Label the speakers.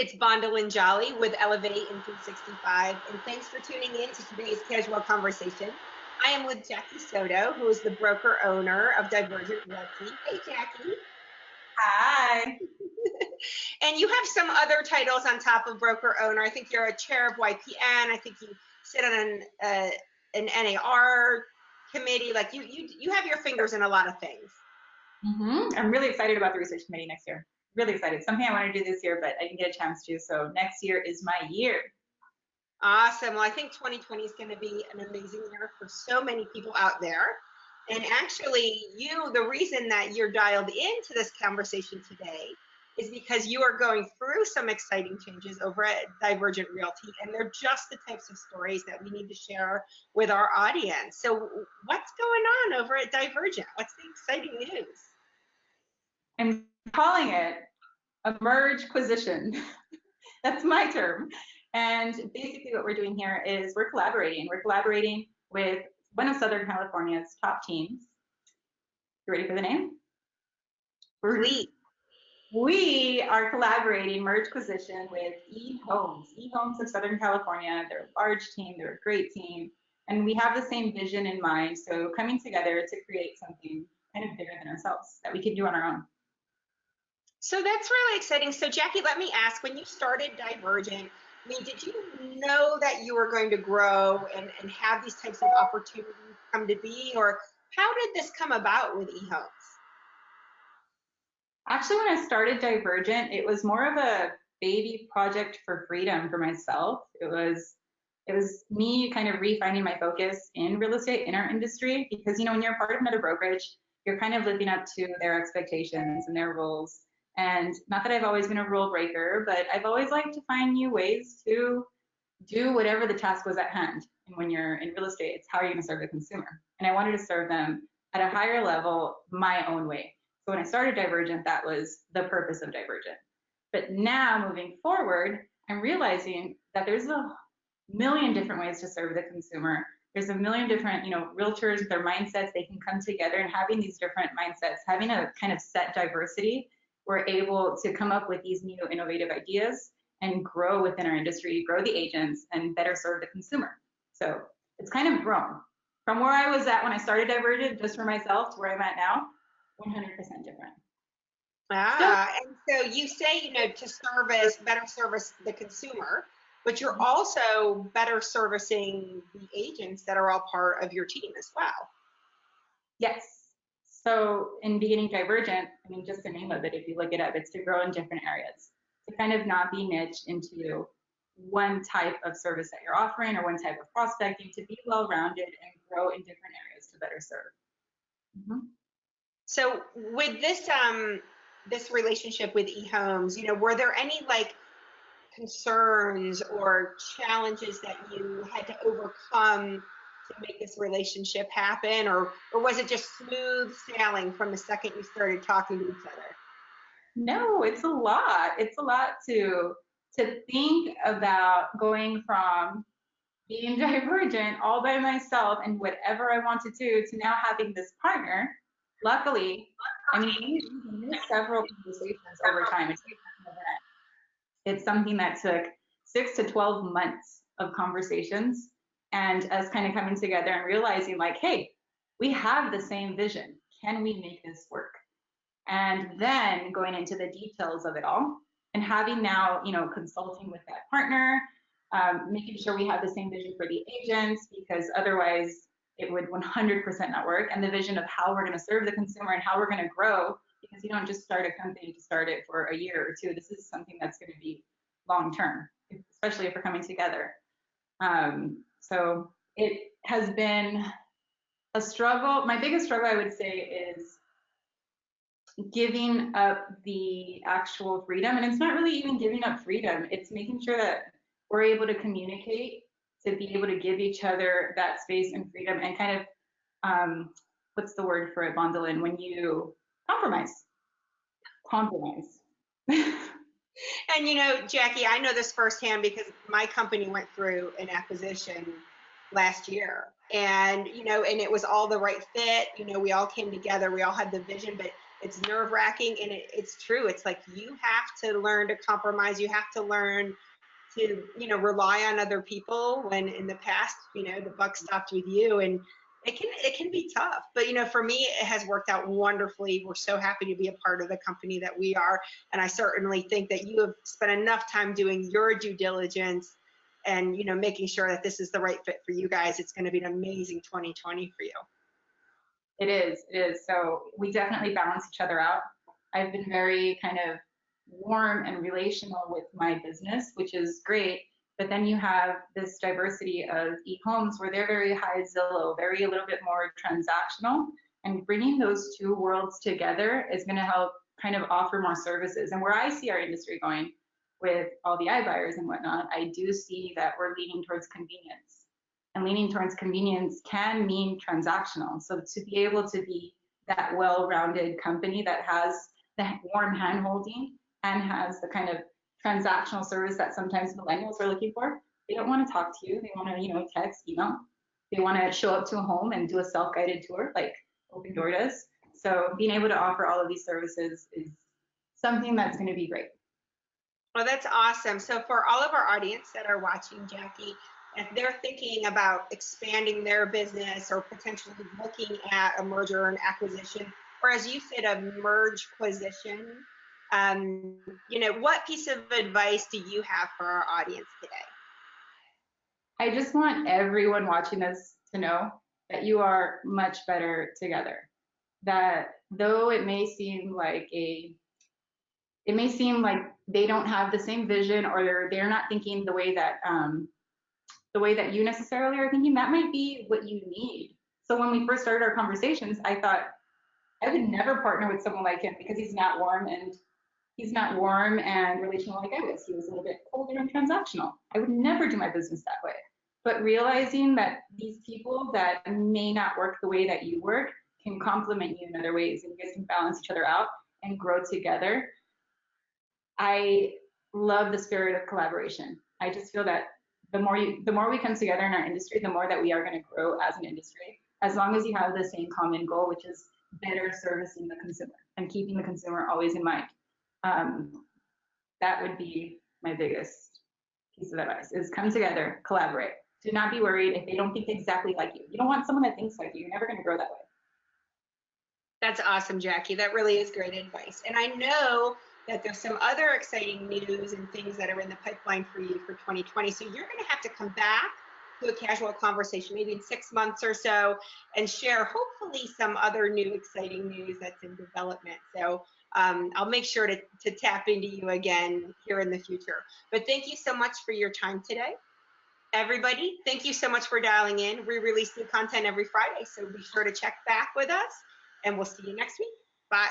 Speaker 1: It's Bondalyn Jolly with Elevate in 365, and thanks for tuning in to today's casual conversation. I am with Jackie Soto, who is the broker owner of Divergent Realty. Hey, Jackie.
Speaker 2: Hi.
Speaker 1: And you have some other titles on top of broker owner. I think you're a chair of YPN. I think you sit on an NAR committee. Like you have your fingers in a lot of things.
Speaker 2: I'm really excited about the research committee next year. Really excited. Something I want to do this year, but I didn't get a chance to. So next year is my year.
Speaker 1: Awesome. Well, I think 2020 is going to be an amazing year for so many people out there. And actually, the reason that you're dialed into this conversation today is because you are going through some exciting changes over at Divergent Realty, and they're just the types of stories that we need to share with our audience. So what's going on over at Divergent? What's the exciting news?
Speaker 2: I'm calling it a merge-quisition. That's my term. And basically what we're doing here is we're collaborating. We're collaborating with one of Southern California's top teams. You ready for the name?
Speaker 1: Please.
Speaker 2: We are collaborating Merge-quisition with eHomes. eHomes of Southern California. They're a large team. They're a great team. And we have the same vision in mind. So coming together to create something kind of bigger than ourselves that we can do on our own.
Speaker 1: So that's really exciting. So Jackie, let me ask, when you started Divergent, I mean, did you know that you were going to grow and have these types of opportunities come to be, or how did this come about with eHomes?
Speaker 2: Actually, when I started Divergent, it was more of a baby project for freedom for myself. It was me kind of refining my focus in real estate, in our industry, because when you're part of another brokerage, you're kind of living up to their expectations and their rules. And not that I've always been a rule breaker, but I've always liked to find new ways to do whatever the task was at hand. And when you're in real estate, it's how you're going to serve the consumer. And I wanted to serve them at a higher level my own way. So when I started Divergent, that was the purpose of Divergent. But now moving forward, I'm realizing that there's a million different ways to serve the consumer. There's a million different, realtors with their mindsets. They can come together, and having these different mindsets, having a kind of set diversity, we're able to come up with these new innovative ideas and grow within our industry, grow the agents, and better serve the consumer. So it's kind of grown. From where I was at when I started Divergent, just for myself, to where I'm at now, 100% different.
Speaker 1: And so you say, to better service the consumer, but you're also better servicing the agents that are all part of your team as well.
Speaker 2: Yes. So in beginning Divergent, just the name of it, if you look it up, it's to grow in different areas, to kind of not be niched into one type of service that you're offering or one type of prospecting, to be well-rounded and grow in different areas to better serve.
Speaker 1: So with this relationship with eHomes, were there any concerns or challenges that you had to overcome to make this relationship happen, or was it just smooth sailing from the second you started talking to each other?
Speaker 2: No, it's a lot. It's a lot to think about, going from being Divergent all by myself and whatever I want to do, to now having this partner. Luckily, we had several conversations over time. It's something that took 6 to 12 months of conversations, and us kind of coming together and realizing hey, we have the same vision. Can we make this work? And then going into the details of it all, and having now, consulting with that partner, making sure we have the same vision for the agents, because otherwise it would 100% not work. And the vision of how we're going to serve the consumer and how we're going to grow, because you don't just start a company to start it for a year or two. This is something that's going to be long term, especially if we're coming together. So it has been a struggle. My biggest struggle, I would say, is giving up the actual freedom. And it's not really even giving up freedom. It's making sure that we're able to communicate, to be able to give each other that space and freedom, and kind of, what's the word for it, Bondalyn, when you compromise.
Speaker 1: And Jackie, I know this firsthand because my company went through an acquisition last year, and and it was all the right fit. We all came together, we all had the vision, but It's nerve wracking, and it's true. It's like you have to learn to compromise. You have to learn to, rely on other people when in the past, the buck stopped with you, and it can be tough. But, for me, it has worked out wonderfully. We're so happy to be a part of the company that we are. And I certainly think that you have spent enough time doing your due diligence and, making sure that this is the right fit for you guys. It's going to be an amazing 2020 for you.
Speaker 2: It is, it is. So we definitely balance each other out. I've been very kind of warm and relational with my business, which is great. But then you have this diversity of e-homes where they're very high Zillow, very a little bit more transactional. And bringing those two worlds together is going to help kind of offer more services. And where I see our industry going with all the iBuyers and whatnot, I do see that we're leaning towards convenience. And leaning towards convenience can mean transactional. So to be able to be that well-rounded company that has the warm hand-holding and has the kind of transactional service that sometimes millennials are looking for. They don't want to talk to you. They want to, text, email. They want to show up to a home and do a self-guided tour like Open Door does. So being able to offer all of these services is something that's going to be great.
Speaker 1: Well, that's awesome. So for all of our audience that are watching, Jackie, if they're thinking about expanding their business or potentially looking at a merger or an acquisition, or as you said, a merge-quisition, what piece of advice do you have for our audience today?
Speaker 2: I just want everyone watching this to know that you are much better together. That though it may seem like they don't have the same vision, or they're not thinking the way that you necessarily are thinking, that might be what you need. So when we first started our conversations, I thought I would never partner with someone like him because he's not warm and relational like I was. He was a little bit colder and transactional. I would never do my business that way. But realizing that these people that may not work the way that you work can complement you in other ways, and you guys can balance each other out and grow together. I love the spirit of collaboration. I just feel that the more we come together in our industry, the more that we are going to grow as an industry, as long as you have the same common goal, which is better servicing the consumer and keeping the consumer always in mind. That would be my biggest piece of advice, is come together, collaborate. Do not be worried if they don't think exactly like you. You don't want someone that thinks like you. You're never going to grow that way.
Speaker 1: That's awesome, Jackie. That really is great advice. And I know that there's some other exciting news and things that are in the pipeline for you for 2020. So you're going to have to come back to a casual conversation, maybe in 6 months or so, and share hopefully some other new exciting news that's in development. So I'll make sure to tap into you again here in the future. But thank you so much for your time today. Everybody, thank you so much for dialing in. We release new content every Friday, so be sure to check back with us, and we'll see you next week. Bye.